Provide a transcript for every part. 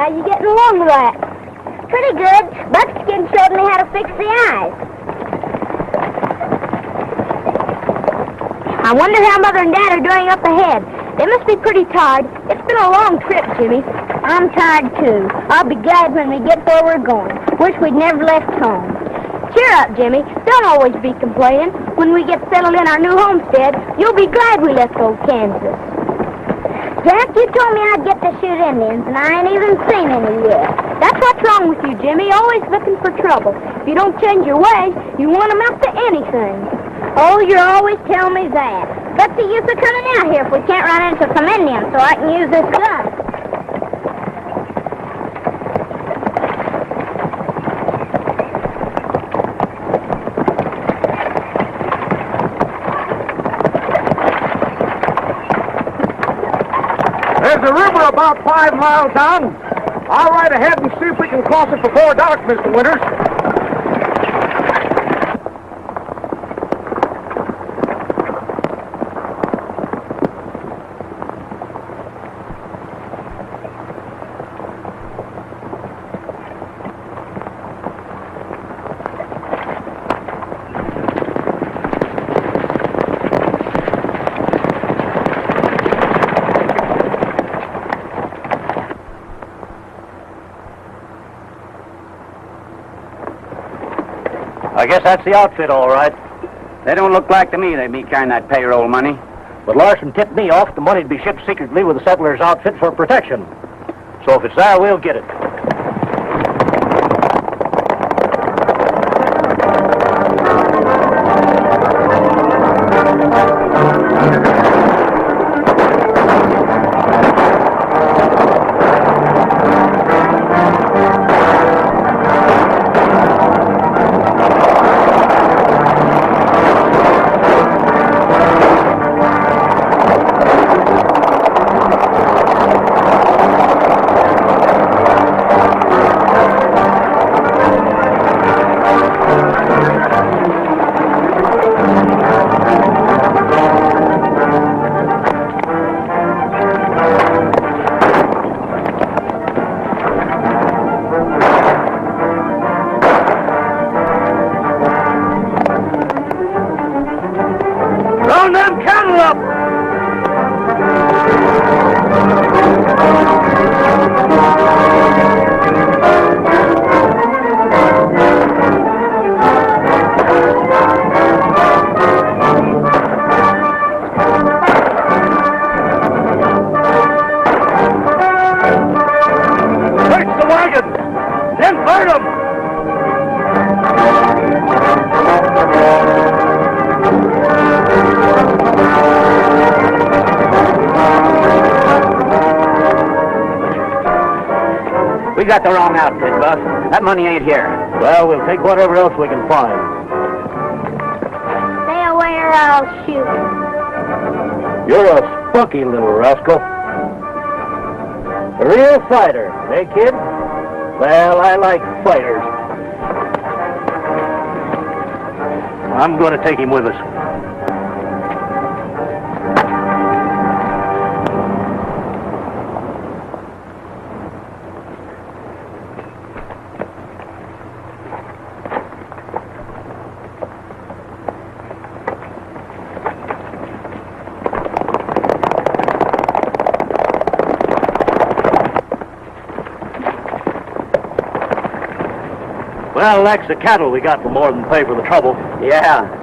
How you getting along with that? Pretty good. Buckskin showed me how to fix the eyes. I wonder how Mother and Dad are doing up ahead. They must be pretty tired. It's been a long trip, Jimmy. I'm tired, too. I'll be glad when we get where we're going. Wish we'd never left home. Cheer up, Jimmy. Don't always be complaining. When we get settled in our new homestead, you'll be glad we left old Kansas. Jack, you told me I'd get to shoot Indians, and I ain't even seen any yet. That's what's wrong with you, Jimmy. Always looking for trouble. If you don't change your ways, you want them up to anything. Oh, you're always telling me that. What's the use of coming out here if we can't run into some Indians so I can use this gun? There's a river about 5 miles down. I'll ride ahead and see if we can cross it before dark, Mr. Winters. I guess that's the outfit, all right. They don't look like to me they'd be carrying that payroll money. But Larson tipped me off the money'd be shipped secretly with the settler's outfit for protection. So if it's there, we'll get it. We got the wrong outfit, boss. That money ain't here. Well, we'll take whatever else we can find. Stay away or I'll shoot. You're a spunky little rascal. A real fighter, eh, kid? Well, I like fighters. I'm going to take him with us. Well, that's the cattle we got for more than pay for the trouble. Yeah.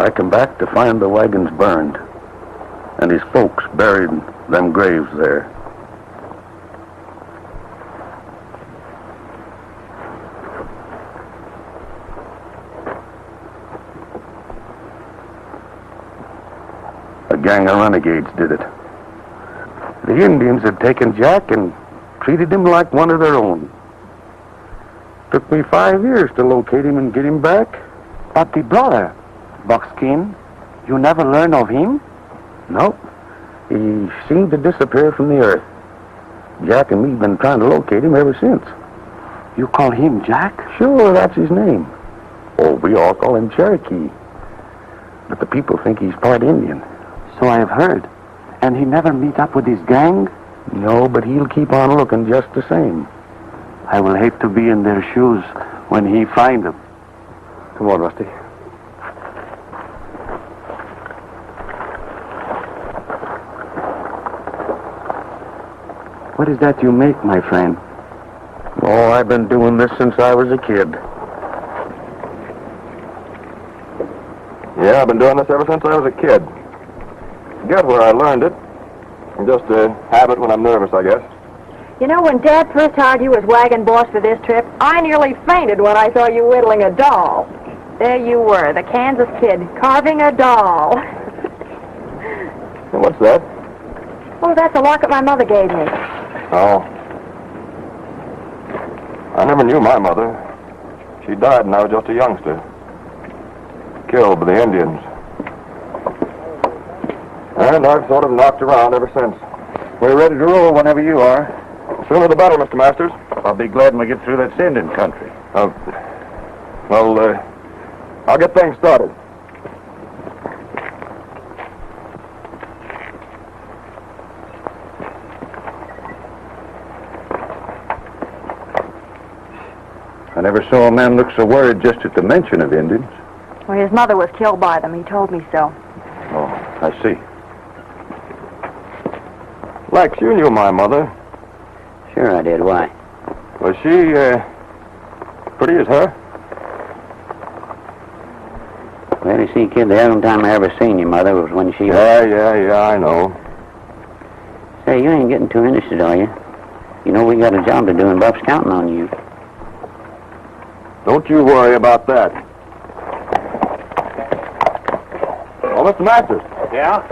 I come back to find the wagons burned and his folks buried in them graves there. A gang of renegades did it. The Indians had taken Jack and treated him like one of their own. Took me 5 years to locate him and get him back. But the brother, Buckskin, you never learn of him? No, he seemed to disappear from the earth. Jack and me have been trying to locate him ever since. You call him Jack? Sure, that's his name. Oh, we all call him Cherokee. But the people think he's part Indian. So I have heard. And he never meet up with his gang? No, but he'll keep on looking just the same. I will hate to be in their shoes when he find them. Come on, Rusty. What is that you make, my friend? Oh, I've been doing this since I was a kid. Yeah, I've been doing this ever since I was a kid. Forget where I learned it. Just a habit when I'm nervous, I guess. You know, when Dad first hired you as wagon boss for this trip, I nearly fainted when I saw you whittling a doll. There you were, the Kansas kid, carving a doll. And what's that? Oh, that's a locket my mother gave me. Oh. I never knew my mother. She died when I was just a youngster. Killed by the Indians. And I've sort of knocked around ever since. We're ready to roll whenever you are. Sooner the better, Mr. Masters. I'll be glad when we get through that Indian country. I'll get things started. I never saw a man look so worried just at the mention of Indians. Well, his mother was killed by them. He told me so. Oh, I see. Lex, you knew my mother. Sure I did. Why? Was she, pretty as her? Well, you see, kid, the only time I ever seen your mother was when she... Yeah, I know. Say, you ain't getting too interested, are you? You know we got a job to do, and Buff's counting on you. Don't you worry about that. Oh, Mr. Masters. Yeah?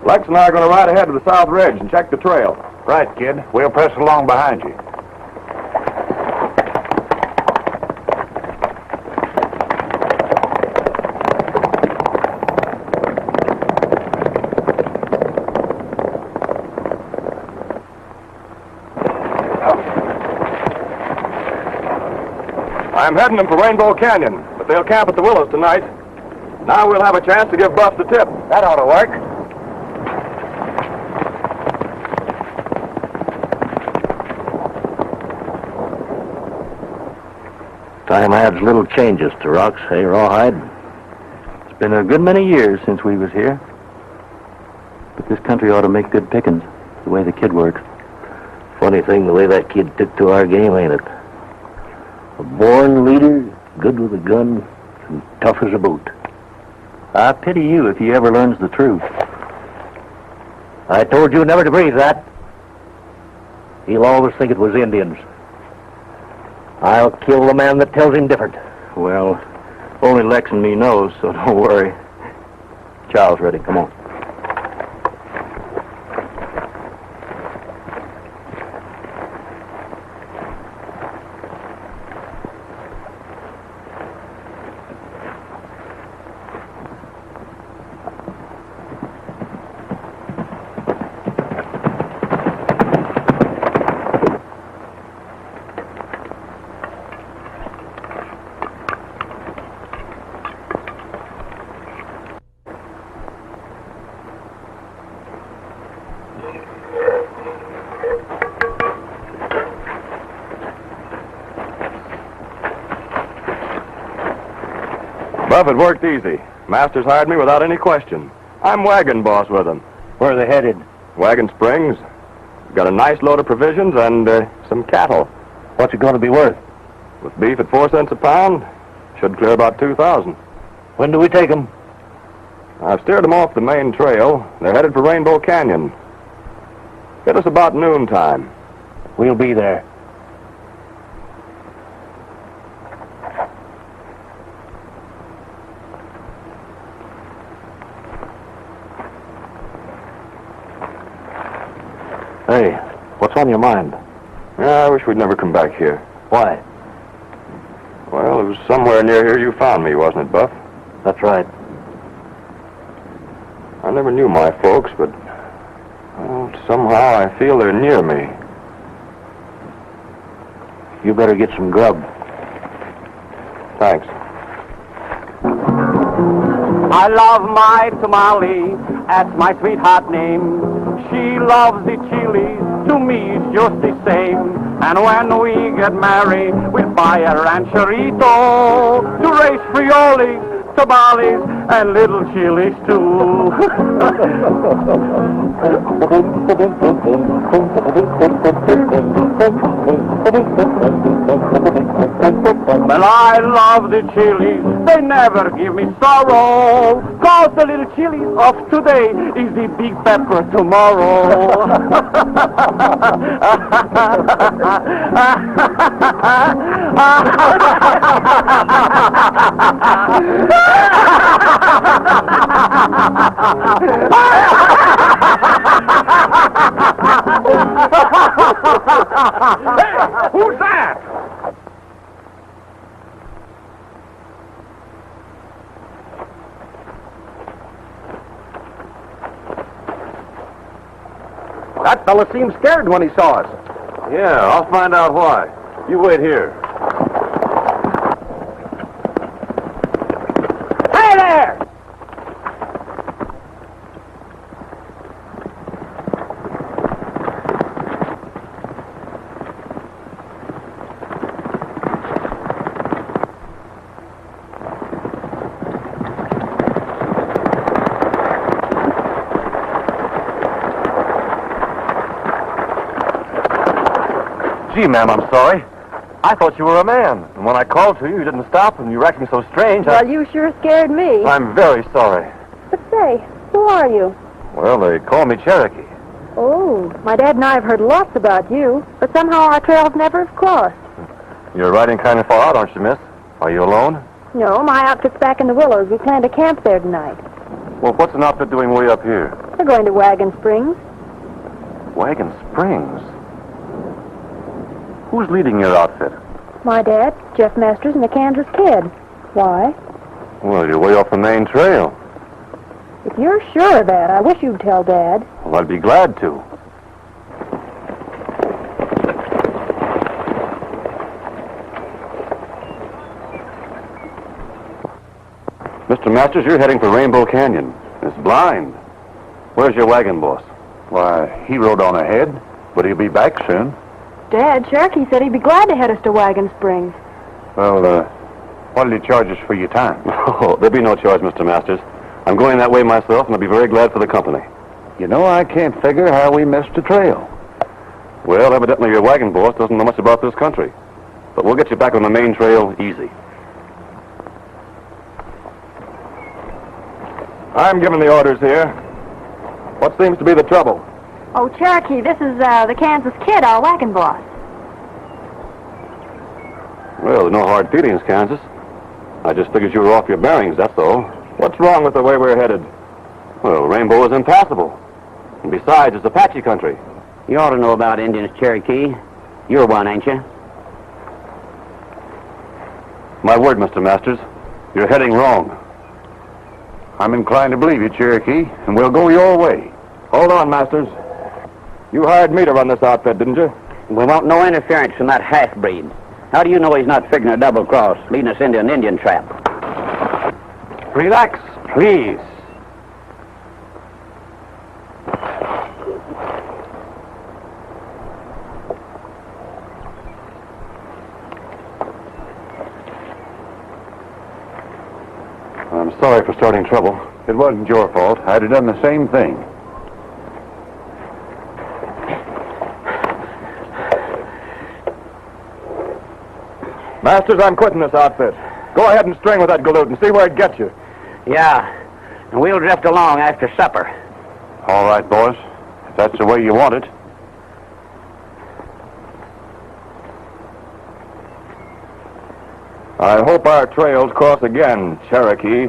Lex and I are going to ride ahead to the South Ridge and check the trail. Right, kid. We'll press along behind you. I'm heading them for Rainbow Canyon, but they'll camp at the Willows tonight. Now we'll have a chance to give Buff the tip. That ought to work. Time adds little changes to rocks, hey, Rawhide? It's been a good many years since we was here. But this country ought to make good pickings, the way the kid works. Funny thing, the way that kid took to our game, ain't it? A born leader, good with a gun, and tough as a boot. I pity you if he ever learns the truth. I told you never to breathe that. He'll always think it was Indians. I'll kill the man that tells him different. Well, only Lex and me knows, so don't worry. Chow's ready. Come on. Buff, it worked easy. Masters hired me without any question. I'm wagon boss with them. Where are they headed? Wagon Springs. Got a nice load of provisions and some cattle. What's it going to be worth? With beef at 4 cents a pound, should clear about $2,000. When do we take them? I've steered them off the main trail. They're headed for Rainbow Canyon. Get us about noontime. We'll be there. Hey, what's on your mind? Yeah, I wish we'd never come back here. Why? Well, it was somewhere near here you found me, wasn't it, Buff? That's right. I never knew my folks, but well, somehow I feel they're near me. You better get some grub. Thanks. I love my tamale, that's my sweetheart name. She loves the chili, to me it's just the same. And when we get married, we'll buy a rancherito to raise frioles, tamales, and little chilies too. Well, I love the chilies, they never give me sorrow, 'cause the little chilies of today is the big pepper tomorrow. Hey, who's that? That fella seemed scared when he saw us. Yeah, I'll find out why. You wait here. Hey there! Gee, ma'am, I'm sorry. I thought you were a man. And when I called to you, you didn't stop, and you were acting so strange. Well, you sure scared me. I'm very sorry. But say, who are you? Well, they call me Cherokee. Oh, my dad and I have heard lots about you, but somehow our trails never have crossed. You're riding kind of far out, aren't you, miss? Are you alone? No, my outfit's back in the Willows. We plan to camp there tonight. Well, what's an outfit doing way up here? We're going to Wagon Springs. Wagon Springs? Who's leading your outfit? My dad, Jeff Masters, and the Kansas Kid. Why? Well, you're way off the main trail. If you're sure of that, I wish you'd tell Dad. Well, I'd be glad to. Mr. Masters, you're heading for Rainbow Canyon. It's blind. Where's your wagon boss? Why, he rode on ahead, but he'll be back soon. Dad, Cherokee said he'd be glad to head us to Wagon Springs. Well, what'll he charge us for your time? Oh, there'll be no charge, Mr. Masters. I'm going that way myself, and I'll be very glad for the company. You know, I can't figure how we missed the trail. Well, evidently your wagon boss doesn't know much about this country. But we'll get you back on the main trail easy. I'm giving the orders here. What seems to be the trouble? Oh, Cherokee, this is the Kansas Kid, our wagon boss. Well, there's no hard feelings, Kansas. I just figured you were off your bearings, that's all. What's wrong with the way we're headed? Well, Rainbow is impassable. And besides, it's Apache country. You ought to know about Indians, Cherokee. You're one, ain't you? My word, Mr. Masters, you're heading wrong. I'm inclined to believe you, Cherokee, and we'll go your way. Hold on, Masters. You hired me to run this outfit, didn't you? We want no interference from that half-breed. How do you know he's not figuring a double cross, leading us into an Indian trap? Relax, please. I'm sorry for starting trouble. It wasn't your fault. I'd have done the same thing. Masters, I'm quitting this outfit. Go ahead and string with that galoot and see where it gets you. Yeah, and we'll drift along after supper. All right, boys. If that's the way you want it. I hope our trails cross again, Cherokee.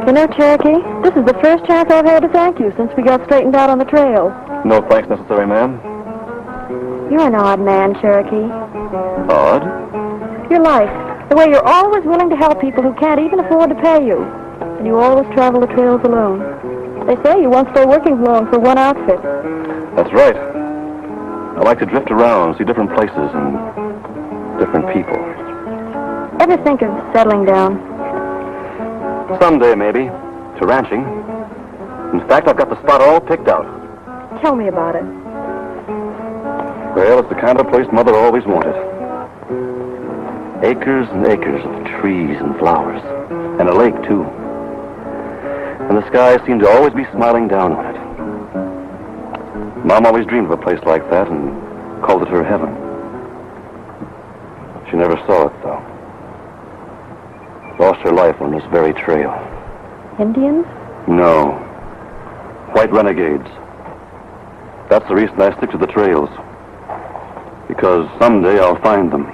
You know, Cherokee, this is the first chance I've had to thank you since we got straightened out on the trail. No thanks necessary, ma'am. You're an odd man, Cherokee. Odd? Your life, the way you're always willing to help people who can't even afford to pay you. And you always travel the trails alone. They say you won't stay working long for one outfit. That's right. I like to drift around, see different places and different people. Ever think of settling down? Someday, maybe, to ranching. In fact, I've got the spot all picked out. Tell me about it. Well, it's the kind of place Mother always wanted. Acres and acres of trees and flowers. And a lake, too. And the sky seemed to always be smiling down on it. Mom always dreamed of a place like that and called it her heaven. She never saw it, though. Lost her life on this very trail. Indians? No. White renegades. That's the reason I stick to the trails. Because someday I'll find them.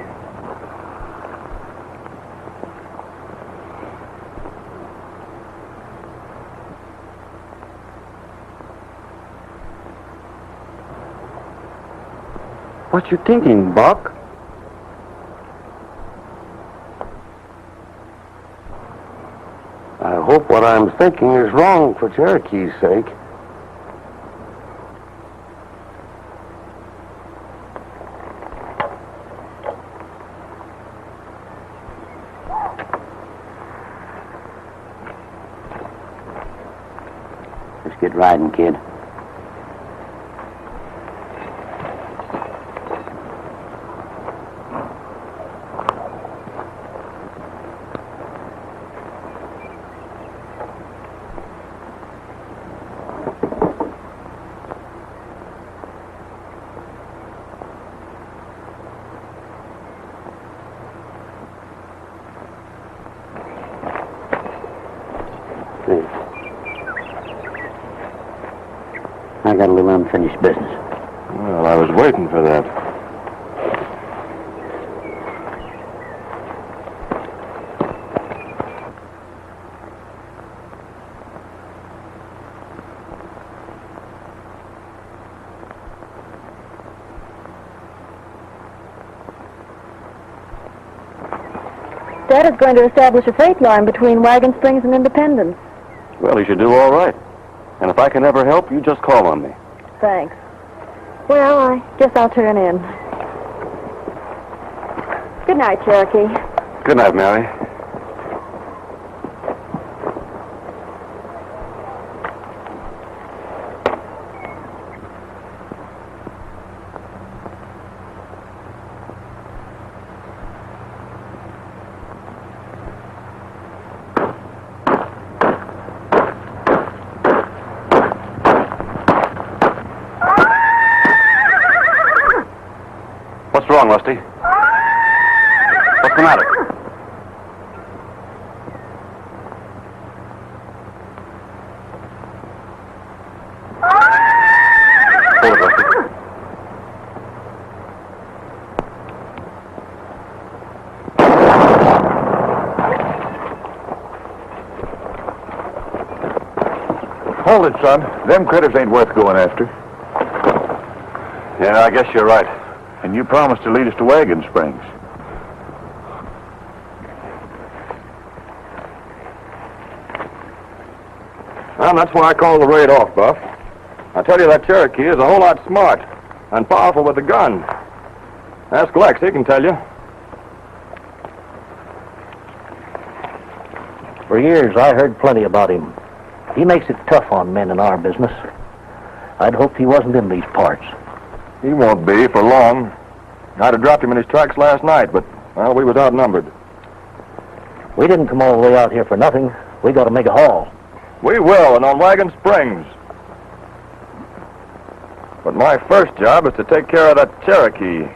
What you thinking, Buck? I hope what I'm thinking is wrong for Cherokee's sake. Let's get riding, kid. I got a little unfinished business. Well, I was waiting for that. Dad is going to establish a freight line between Wagon Springs and Independence. Well, you should do all right. And if I can ever help, you just call on me. Thanks. Well, I guess I'll turn in. Good night, Cherokee. Good night, Mary. What's wrong, Rusty? What's the matter? Hold it, Rusty. Hold it, son. Them critters ain't worth going after. Yeah, I guess you're right. And you promised to lead us to Wagon Springs. Well, that's why I called the raid off, Buff. I tell you, that Cherokee is a whole lot smart and powerful with a gun. Ask Lex, he can tell you. For years, I heard plenty about him. He makes it tough on men in our business. I'd hoped he wasn't in these parts. He won't be for long. I'd have dropped him in his tracks last night, but, well, we was outnumbered. We didn't come all the way out here for nothing. We got to make a haul. We will, and on Wagon Springs. But my first job is to take care of that Cherokee.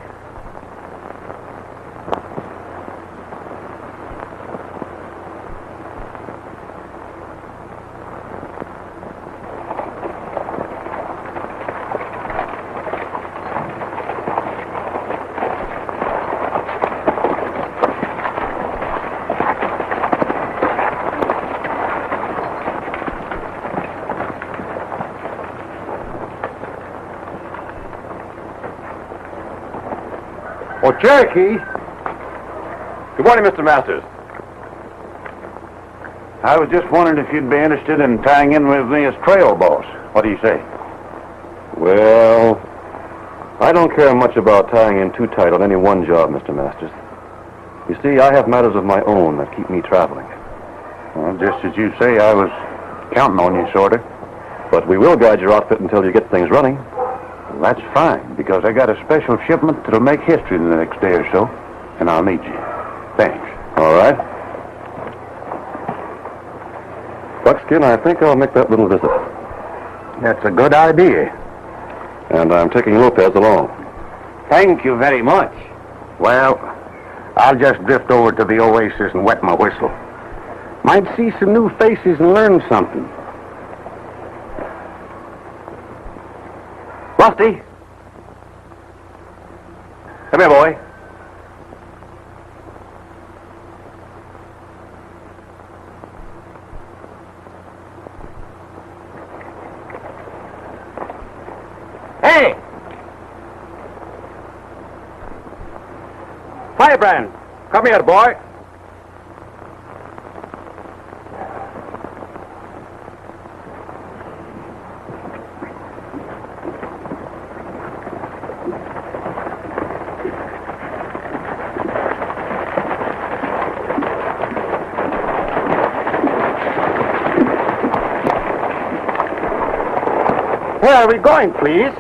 Oh, Cherokee. Good morning, Mr. Masters. I was just wondering if you'd be interested in tying in with me as trail boss. What do you say? Well, I don't care much about tying in too tight on any one job, Mr. Masters. You see, I have matters of my own that keep me traveling. Well, just as you say, I was counting on you, sort of. But we will guide your outfit until you get things running. Well, that's fine, because I got a special shipment that'll make history in the next day or so, and I'll need you. Thanks. All right. Buckskin, I think I'll make that little visit. That's a good idea. And I'm taking Lopez along. Thank you very much. Well, I'll just drift over to the oasis and wet my whistle. Might see some new faces and learn something. Rusty! Come here, boy. Hey! Firebrand, come here, boy. Where are we going, please?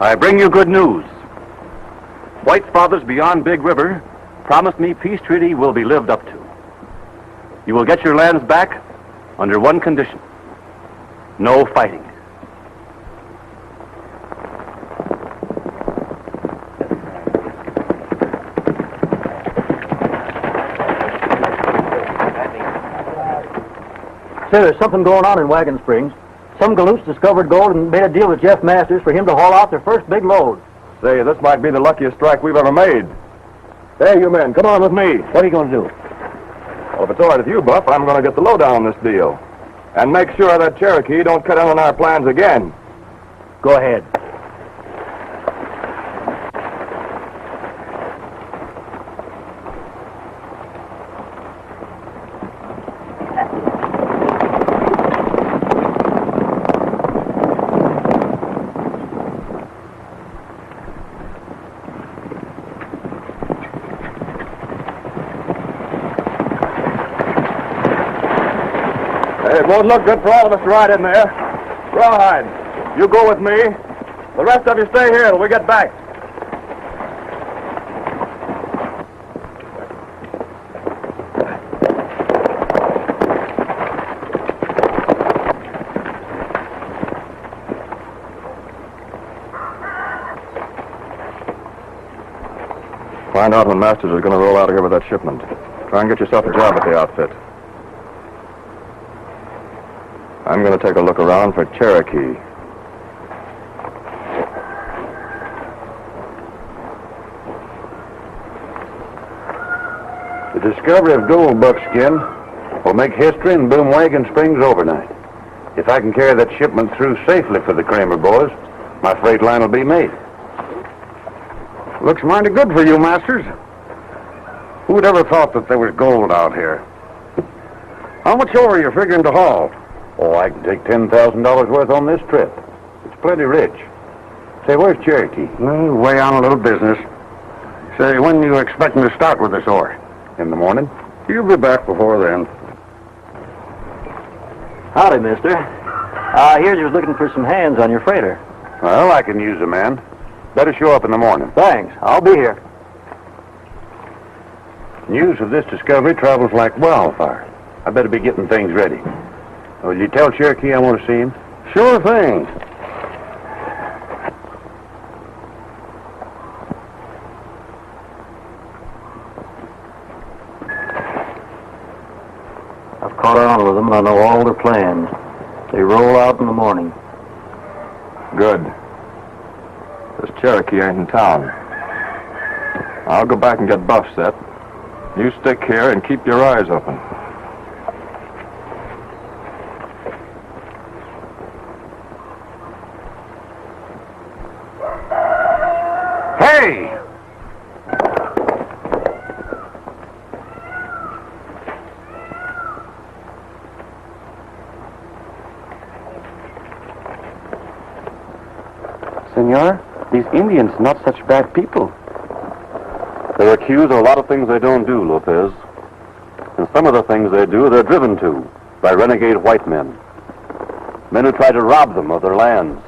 I bring you good news. White's fathers beyond Big River promised me peace treaty will be lived up to. You will get your lands back under one condition. No fighting. Say, there's something going on in Wagon Springs. Some galoots discovered gold and made a deal with Jeff Masters for him to haul out their first big load. Say, this might be the luckiest strike we've ever made. Hey, you men, come on with me. What are you going to do? Well, if it's all right with you, Buff, I'm going to get the lowdown on this deal. And make sure that Cherokee don't cut in on our plans again. Go ahead. It won't look good for all of us to ride in there. Rawhide, you go with me. The rest of you stay here till we get back. Find out when Masters is going to roll out of here with that shipment. Try and get yourself a job at the outfit. I'm going to take a look around for Cherokee. The discovery of gold, Buckskin, will make history in Boom Wagon Springs overnight. If I can carry that shipment through safely for the Kramer boys, my freight line will be made. Looks mighty good for you, Masters. Who'd ever thought that there was gold out here? How much ore are you figuring to haul? Oh, I can take $10,000 worth on this trip. It's plenty rich. Say, where's Cherokee? Way on a little business. Say, when are you expecting to start with this ore? In the morning. You'll be back before then. Howdy, mister. Here's you was looking for some hands on your freighter. Well, I can use a man. Better show up in the morning. Thanks. I'll be here. News of this discovery travels like wildfire. I better be getting things ready. Will you tell Cherokee I want to see him? Sure thing. I've caught on with them, and I know all their plans. They roll out in the morning. Good. This Cherokee ain't in town. I'll go back and get Buff set. You stick here and keep your eyes open. Hey! Senor, these Indians not such bad people. They're accused of a lot of things they don't do, Lopez. And some of the things they do, they're driven to by renegade white men. Men who try to rob them of their lands.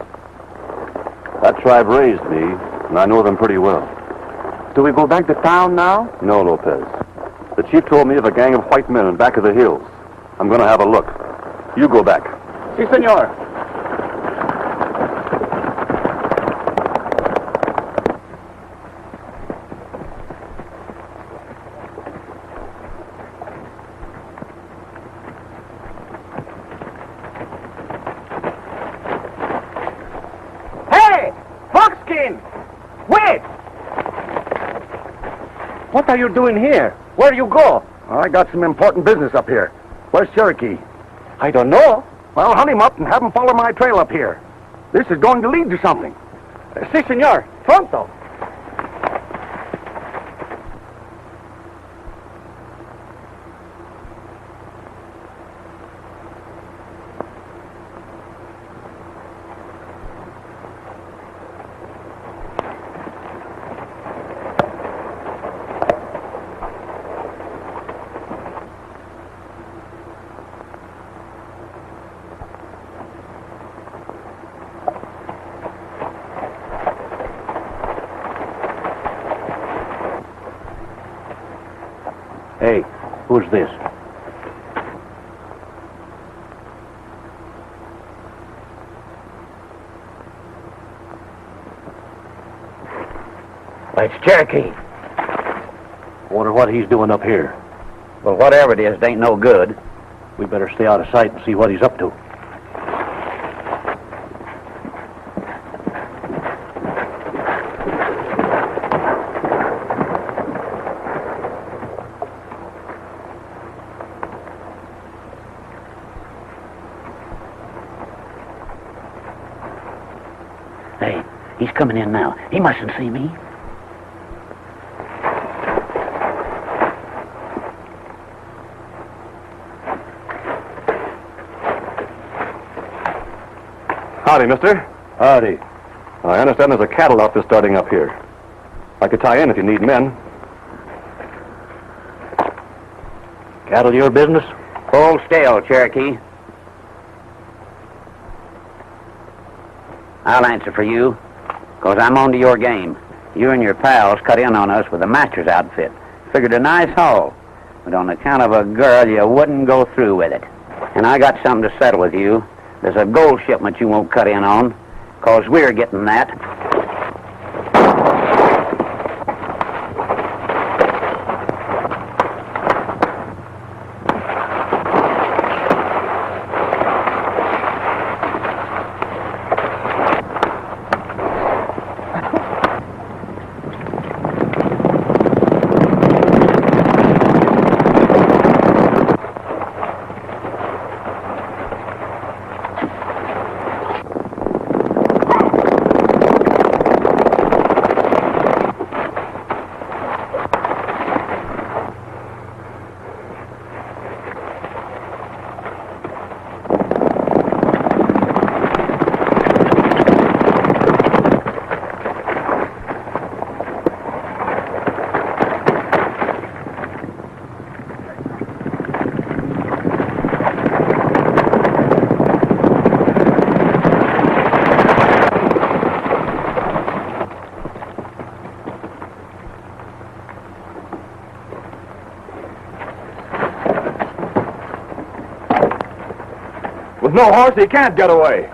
That tribe raised me, and I know them pretty well. Do we go back to town now? No, Lopez. The chief told me of a gang of white men in back of the hills. I'm going to have a look. You go back. Si, senor. Wait! What are you doing here? Where you go? I got some important business up here. Where's Cherokee? I don't know. Well, hunt him up and have him follow my trail up here. This is going to lead to something. Si, senor. Pronto. Hey, who's this? It's Cherokee. Wonder what he's doing up here. Well, whatever it is, it ain't no good. We better stay out of sight and see what he's up to. Hey, he's coming in now. He mustn't see me. Howdy, mister. Howdy. I understand there's a cattle outfit starting up here. I could tie in if you need men. Cattle your business? Hold still, Cherokee. I'll answer for you, 'cause I'm on to your game. You and your pals cut in on us with a master's outfit. Figured a nice haul, but on account of a girl, you wouldn't go through with it. And I got something to settle with you. There's a gold shipment you won't cut in on, 'cause we're getting that. With no horse, he can't get away.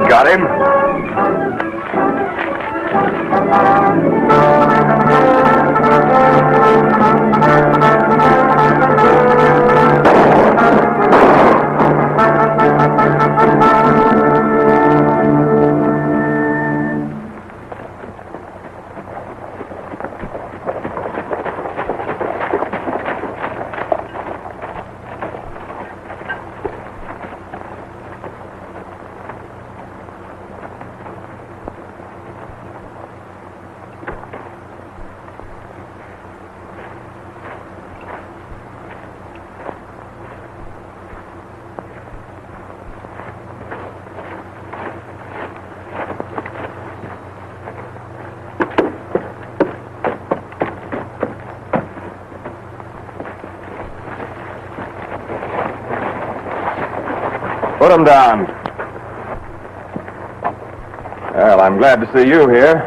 Got him? Put him down. Well, I'm glad to see you here.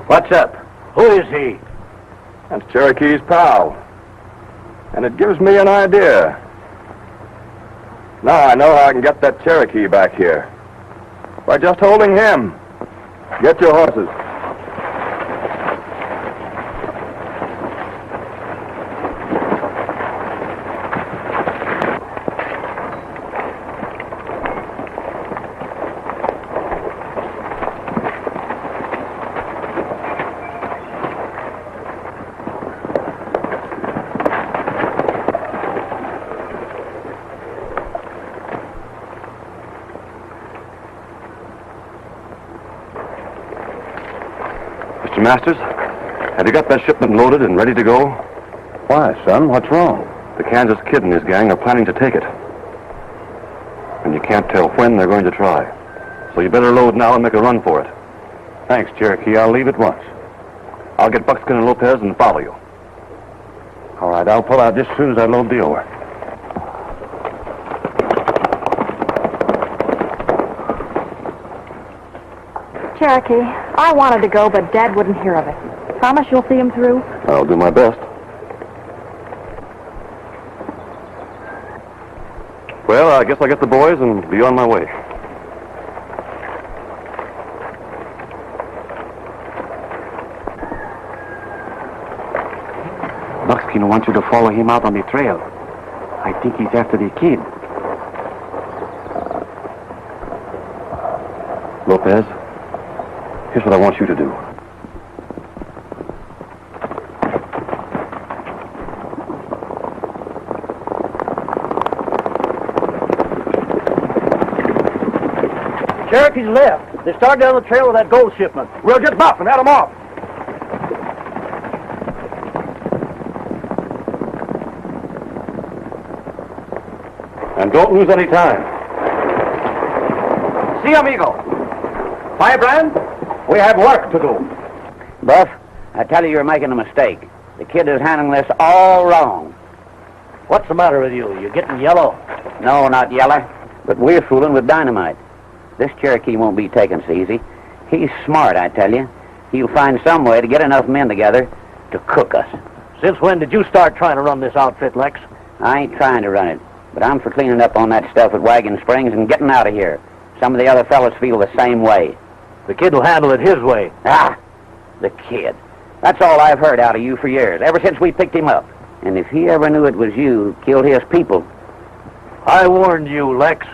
What's up? Who is he? That's Cherokee's pal. And it gives me an idea. Now I know how I can get that Cherokee back here. By just holding him. Get your horses. Mr. Masters, have you got that shipment loaded and ready to go? Why, son? What's wrong? The Kansas Kid and his gang are planning to take it. And you can't tell when they're going to try. So you better load now and make a run for it. Thanks, Cherokee. I'll leave at once. I'll get Buckskin and Lopez and follow you. All right, I'll pull out just as soon as I load the oar. Cherokee, I wanted to go, but Dad wouldn't hear of it. Promise you'll see him through? I'll do my best. Well, I guess I'll get the boys and be on my way. Buckskin wants you to follow him out on the trail. I think he's after the kid. Lopez, here's what I want you to do. Cherokee's left. They started down the trail with that gold shipment. We'll get Buff and head him off. And don't lose any time. Si, amigo. Firebrand, we have work to do. Buff, I tell you, you're making a mistake. The kid is handling this all wrong. What's the matter with you? You getting yellow? No, not yellow, but we're fooling with dynamite. This Cherokee won't be taken so easy. He's smart, I tell you. He'll find some way to get enough men together to cook us. Since when did you start trying to run this outfit, Lex? I ain't trying to run it, but I'm for cleaning up on that stuff at Wagon Springs and getting out of here. Some of the other fellas feel the same way. The kid will handle it his way. Ah, the kid. That's all I've heard out of you for years, ever since we picked him up. And if he ever knew it was you who killed his people... I warned you, Lex.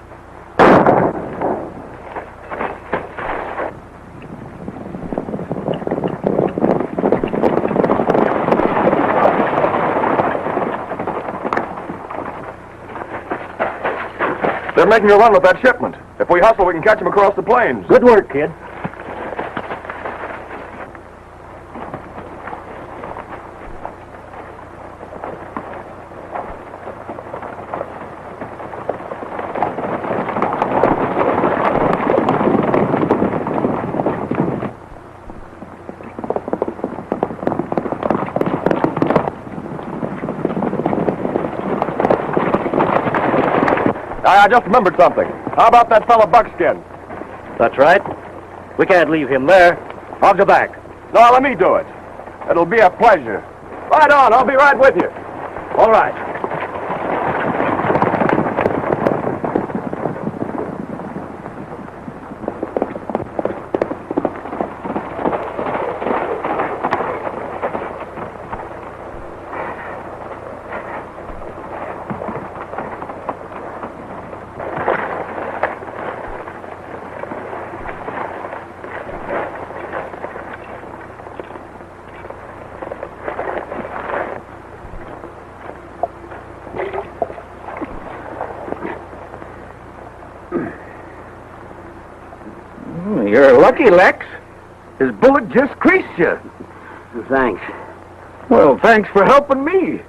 They're making a run with that shipment. If we hustle, we can catch them across the plains. Good work, kid. I just remembered something. How about that fellow Buckskin? That's right. We can't leave him there. I'll go back. No, let me do it. It'll be a pleasure. Right on, I'll be right with you. All right. You're lucky, Lex. His bullet just creased you. Thanks. Well, thanks for helping me.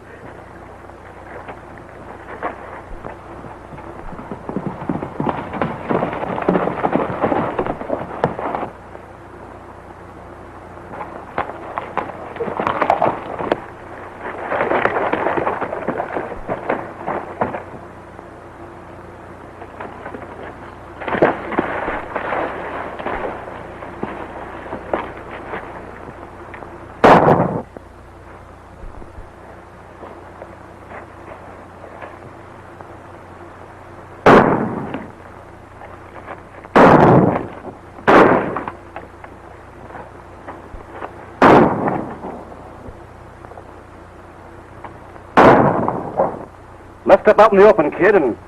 Let's step out in the open, kid, and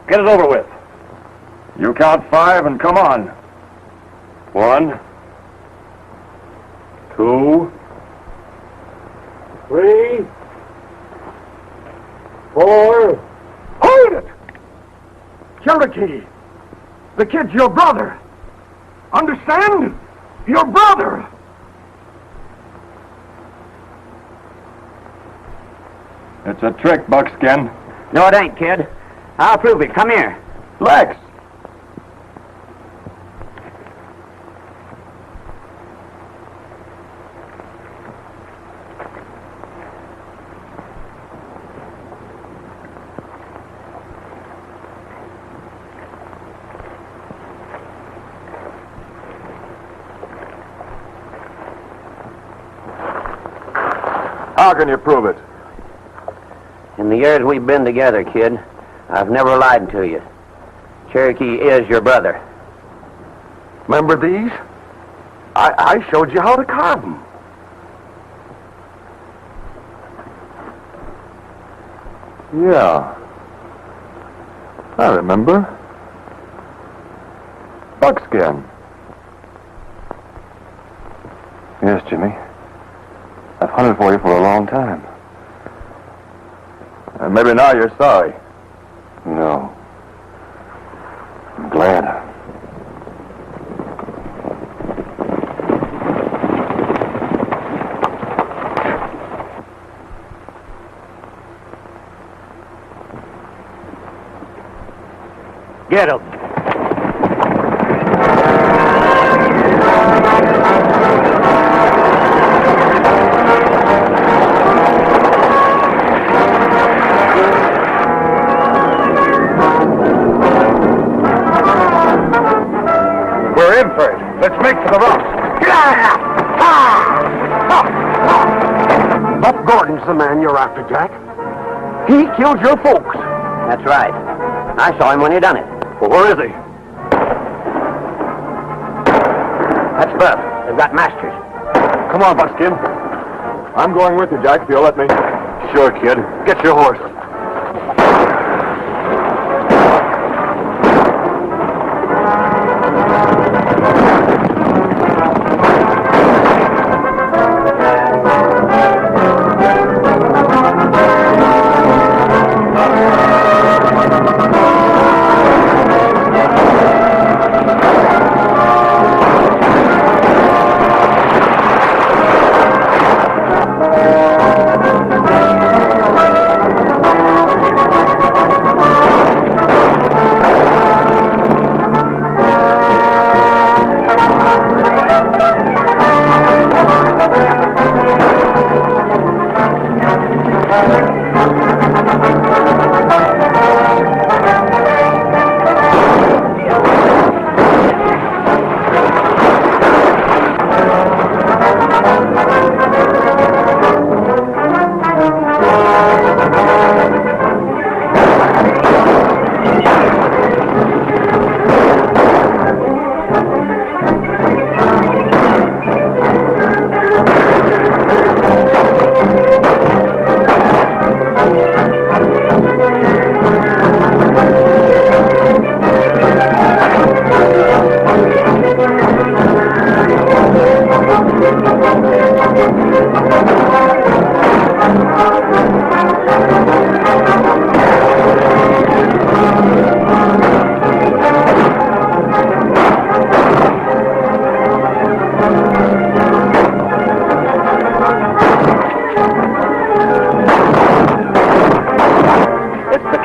get it over with. You count 5 and come on. 1, 2, 3, 4. Hold it! Cherokee, the kid's your brother. Understand? Your brother. It's a trick, Buckskin. No, it ain't, kid. I'll prove it. Come here. Lex! How can you prove it? In the years we've been together, kid, I've never lied to you. Cherokee is your brother. Remember these? I showed you how to carve them. Yeah. I remember. Buckskin. Yes, Jimmy. I've hunted for you for a long time. And maybe now you're sorry. No. I'm glad. Get him. We're in for it. Let's make for the rocks. Buck Gordon's the man you're after, Jack. He killed your folks. That's right. I saw him when he done it. Well, where is he? That's Buff. They've got Masters. Come on, Buckskin. I'm going with you, Jack, if you'll let me. Sure, kid. Get your horse.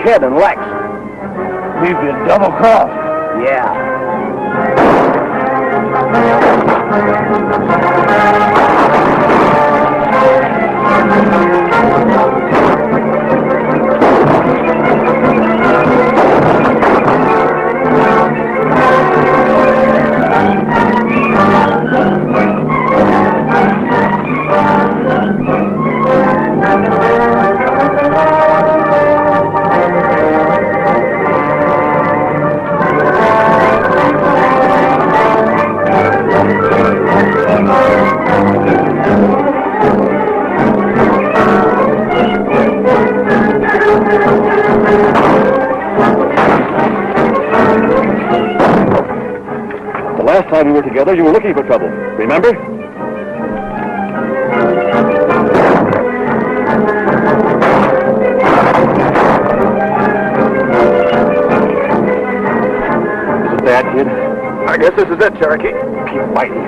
Kid and Lex. We've been double-crossed. Yeah. Last time we were together, you were looking for trouble. Remember? Is it bad, kid? I guess this is it, Cherokee. Keep fighting.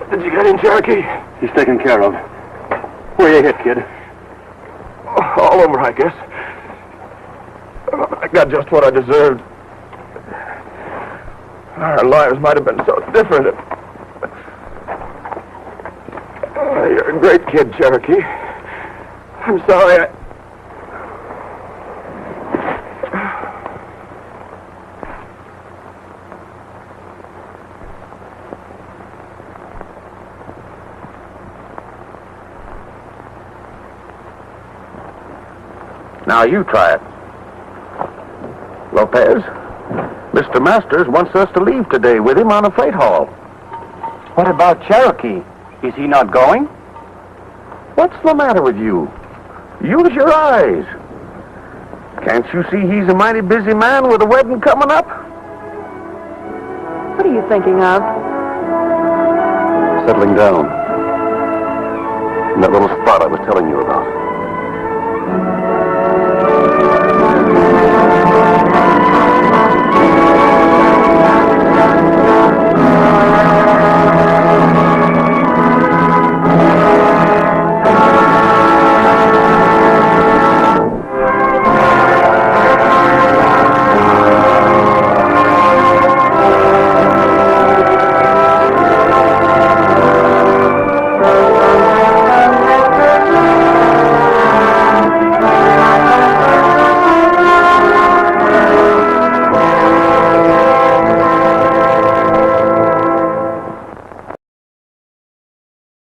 Did you get in, Cherokee? He's taken care of. Where you hit, kid? All over, I guess. I got just what I deserved. Our lives might have been so different. You're a great kid, Cherokee. I'm sorry Now you try it. Lopez, Mr. Masters wants us to leave today with him on a freight haul. What about Cherokee? Is he not going? What's the matter with you? Use your eyes. Can't you see he's a mighty busy man with a wedding coming up? What are you thinking of? Settling down. In that little spot I was telling you about.